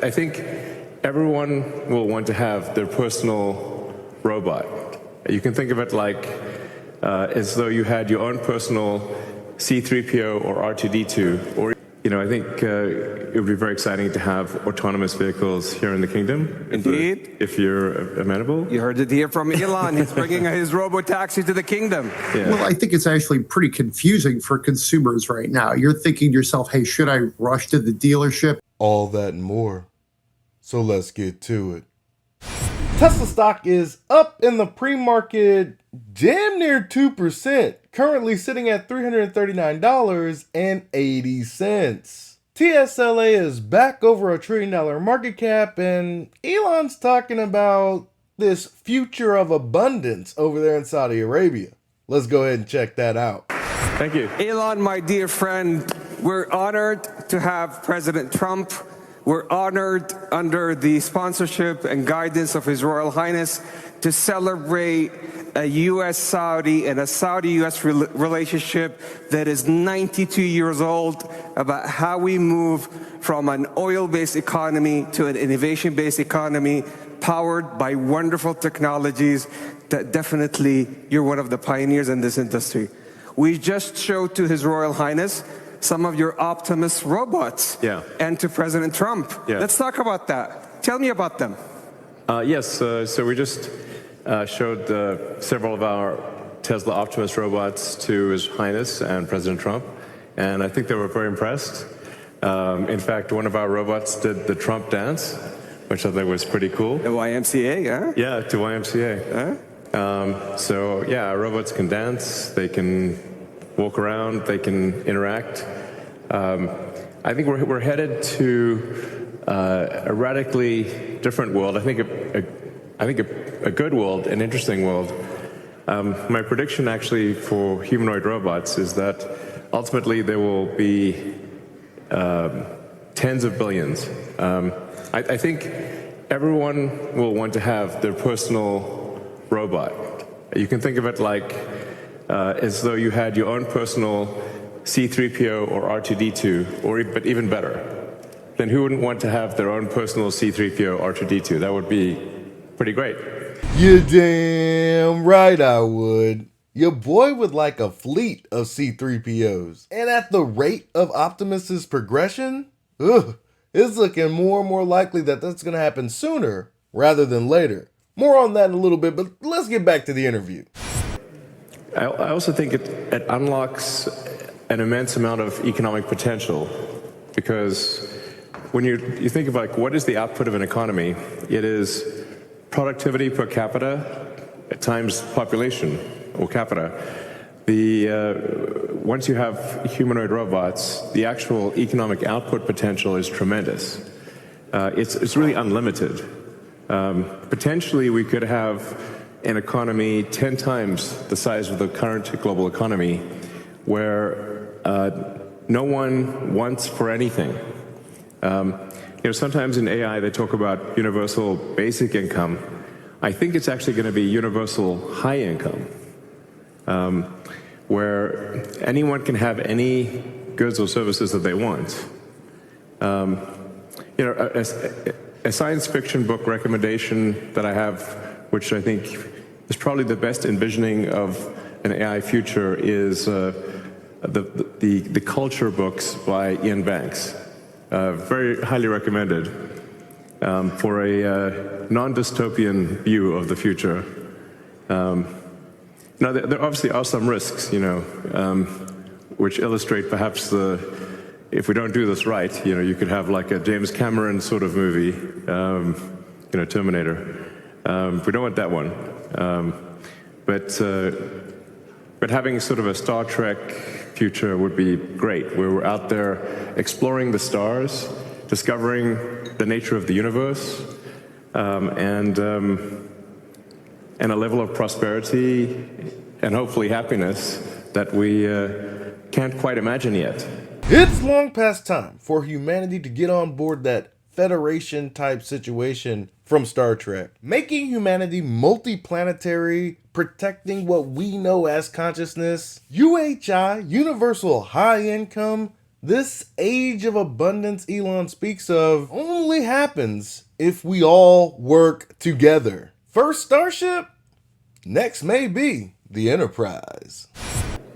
I think everyone will want to have their personal robot. You can think of it like as though you had your own personal C-3PO or R2-D2. Or, I think it would be very exciting to have autonomous vehicles here in the kingdom. Indeed. If you're amenable. You heard it here from Elon. He's bringing his robo-taxi to the kingdom. Yeah. Well, I think it's actually pretty confusing for consumers right now. You're thinking to yourself, hey, should I rush to the dealership? All that and more. So let's get to it. Tesla stock is up in the pre-market damn near 2%, currently sitting at $339.80. TSLA is back over $1 trillion market cap, and Elon's talking about this future of abundance over there in Saudi Arabia. Let's go ahead and check that out. Thank you. Elon, my dear friend, we're honored to have President Trump. We're honored under the sponsorship and guidance of His Royal Highness to celebrate a U.S.-Saudi and a Saudi-U.S. relationship that is 92 years old, about how we move from an oil-based economy to an innovation-based economy powered by wonderful technologies that definitely you're one of the pioneers in this industry. We just showed to His Royal Highness some of your Optimus robots, and to President Trump. Let's talk about that. Tell me about them. Yes, so we just showed several of our Tesla Optimus robots to His Highness and President Trump, and I think they were very impressed. In fact, one of our robots did the Trump dance, which I think was pretty cool. The YMCA, yeah? Yeah, to YMCA. So yeah, our robots can dance, they can walk around, they can interact. I think we're headed to a radically different world. I think a good world, an interesting world. My prediction actually for humanoid robots is that ultimately there will be tens of billions. I think everyone will want to have their personal robot. You can think of it like as though you had your own personal C-3PO or R2-D2, but even better. Then who wouldn't want to have their own personal C-3PO, R2-D2? That would be pretty great. You're damn right I would. Your boy would like a fleet of C-3POs. And at the rate of Optimus's progression, it's looking more and more likely that that's going to happen sooner rather than later. More on that in a little bit, but let's get back to the interview. I also think it unlocks an immense amount of economic potential, because when you think of like what is the output of an economy, it is productivity per capita times population or capita. Once you have humanoid robots, the actual economic output potential is tremendous. It's really unlimited. Potentially we could have an economy 10 times the size of the current global economy, where no one wants for anything. Sometimes in AI they talk about universal basic income. I think it's actually going to be universal high income, where anyone can have any goods or services that they want. A science fiction book recommendation that I have, which I think is probably the best envisioning of an AI future, is the culture books by Ian Banks. Very highly recommended for a non-dystopian view of the future. Now, there obviously are some risks, which illustrate perhaps if we don't do this right, you could have like a James Cameron sort of movie, Terminator. We don't want that one. But having sort of a Star Trek future would be great, where we're out there exploring the stars, discovering the nature of the universe, and a level of prosperity and hopefully happiness that we can't quite imagine yet. It's long past time for humanity to get on board that Federation type situation from Star Trek, making humanity multi-planetary, protecting what we know as consciousness, UHI, universal high income, This age of abundance Elon speaks of only happens if we all work together. First Starship, next may be the Enterprise.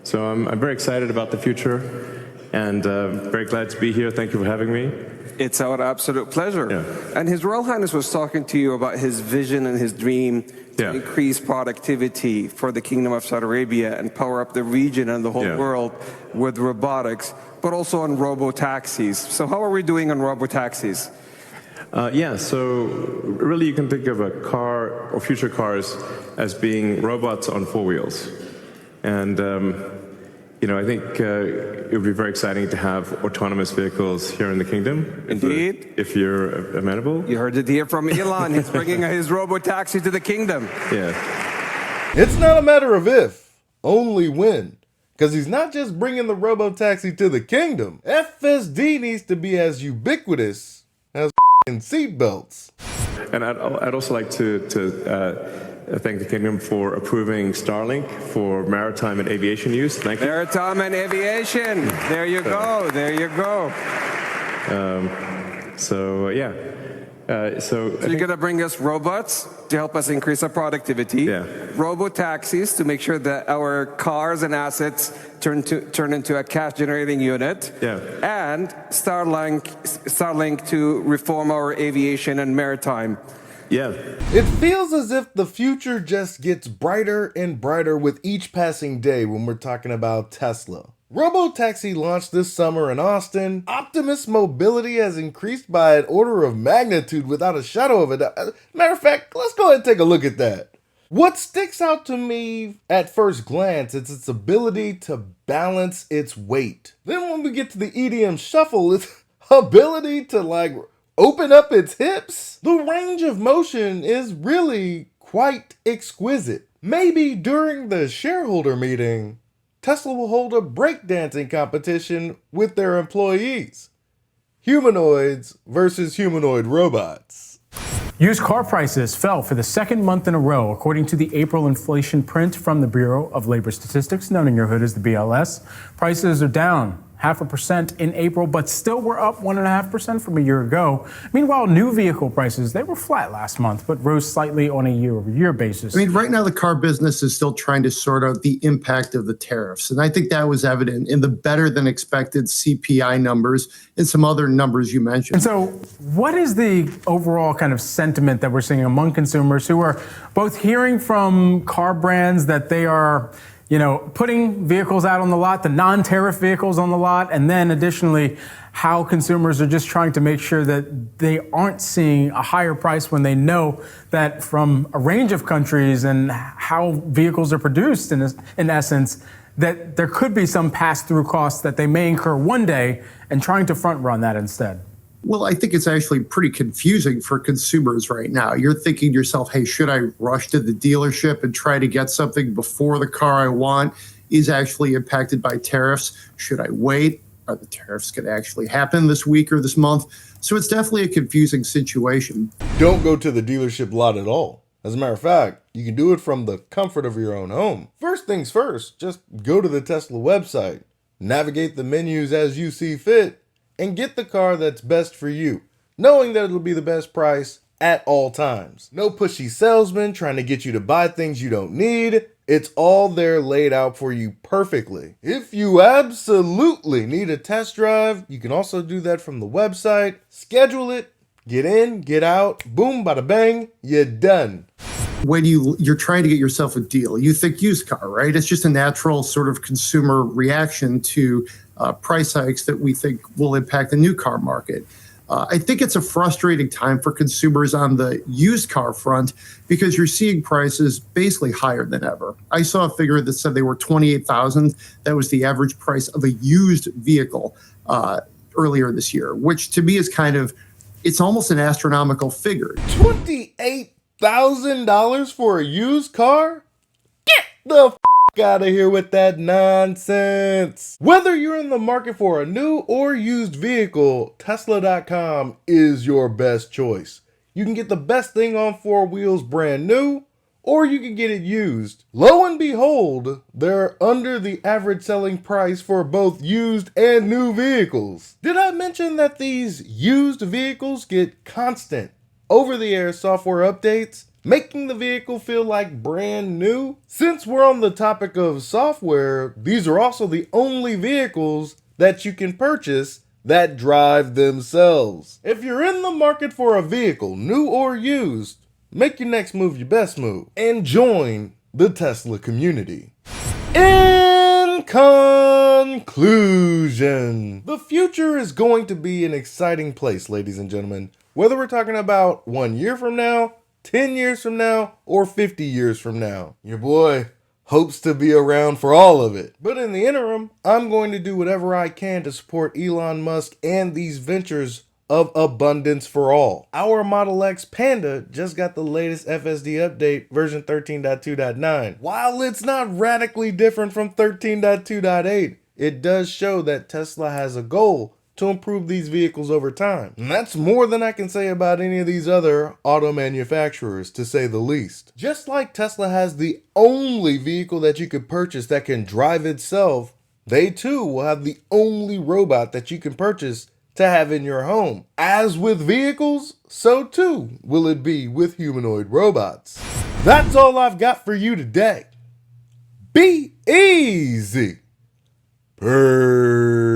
So I'm very excited about the future and very glad to be here. Thank you for having me. It's our absolute pleasure. Yeah. And His Royal Highness was talking to you about his vision and his dream to Yeah. increase productivity for the Kingdom of Saudi Arabia and power up the region and the whole Yeah. world with robotics, but also on robo-taxis. So how are we doing on robo-taxis? So really you can think of a car or future cars as being robots on four wheels. And I think it would be very exciting to have autonomous vehicles here in the kingdom. Indeed. If you're amenable. You heard it here from Elon. He's bringing his robo-taxi to the kingdom. Yeah. It's not a matter of if, only when. Because he's not just bringing the robo-taxi to the kingdom. FSD needs to be as ubiquitous as seatbelts. And I'd also like to thank the kingdom for approving Starlink for maritime and aviation use. Thank you. Maritime and aviation. There you go. There you go. So So you're going to bring us robots to help us increase our productivity. Yeah. Robo-taxis to make sure that our cars and assets turn into a cash-generating unit. Yeah. And Starlink to reform our aviation and maritime. Yeah. It feels as if the future just gets brighter and brighter with each passing day when we're talking about Tesla. Robotaxi launched this summer in Austin. Optimus mobility has increased by an order of magnitude without a shadow of a doubt. Matter of fact, let's go ahead and take a look at that. What sticks out to me at first glance is its ability to balance its weight. Then when we get to the EDM shuffle, its ability to open up its hips. The range of motion is really quite exquisite. Maybe during the shareholder meeting, Tesla will hold a breakdancing competition with their employees. Humanoids versus humanoid robots. Used car prices fell for the second month in a row, according to the April inflation print from the Bureau of Labor Statistics, known in your hood as the BLS. Prices are down 0.5% in April, but still were up 1.5% from a year ago. Meanwhile, new vehicle prices, they were flat last month, but rose slightly on a year-over-year basis. I mean, right now the car business is still trying to sort out the impact of the tariffs. And I think that was evident in the better than expected CPI numbers and some other numbers you mentioned. And so what is the overall kind of sentiment that we're seeing among consumers who are both hearing from car brands that they are putting vehicles out on the lot, the non-tariff vehicles on the lot, and then additionally, how consumers are just trying to make sure that they aren't seeing a higher price when they know that from a range of countries and how vehicles are produced in essence, that there could be some pass-through costs that they may incur one day and trying to front run that instead. Well, I think it's actually pretty confusing for consumers right now. You're thinking to yourself, hey, should I rush to the dealership and try to get something before the car I want is actually impacted by tariffs? Should I wait? Are the tariffs going to actually happen this week or this month? So it's definitely a confusing situation. Don't go to the dealership lot at all. As a matter of fact, you can do it from the comfort of your own home. First things first, just go to the Tesla website, navigate the menus as you see fit, and get the car that's best for you, knowing that it'll be the best price at all times. No pushy salesman trying to get you to buy things you don't need. It's all there laid out for you perfectly. If you absolutely need a test drive, you can also do that from the website. Schedule it, get in, get out, boom, bada bang, you're done. When you're trying to get yourself a deal, you think used car, right? It's just a natural sort of consumer reaction to price hikes that we think will impact the new car market. I think it's a frustrating time for consumers on the used car front because you're seeing prices basically higher than ever. I saw a figure that said they were $28,000. That was the average price of a used vehicle earlier this year, which to me is it's almost an astronomical figure. $28,000 for a used car? Get the f*** out of here with that nonsense. Whether you're in the market for a new or used vehicle, Tesla.com is your best choice. You can get the best thing on four wheels brand new or you can get it used. Lo and behold, they're under the average selling price for both used and new vehicles. Did I mention that these used vehicles get constant over-the-air software updates, making the vehicle feel like brand new? Since we're on the topic of software, these are also the only vehicles that you can purchase that drive themselves. If you're in the market for a vehicle, new or used, make your next move your best move and join the Tesla community. In conclusion, the future is going to be an exciting place, ladies and gentlemen. Whether we're talking about 1 year from now, 10 years from now, or 50 years from now, your boy hopes to be around for all of it. But in the interim, I'm going to do whatever I can to support Elon Musk and these ventures of abundance for all. Our Model X Panda just got the latest FSD update, version 13.2.9. While it's not radically different from 13.2.8, it does show that Tesla has a goal to improve these vehicles over time. And that's more than I can say about any of these other auto manufacturers, to say the least. Just like Tesla has the only vehicle that you could purchase that can drive itself, they too will have the only robot that you can purchase to have in your home. As with vehicles, so too will it be with humanoid robots. That's all I've got for you today. Be easy. Peace.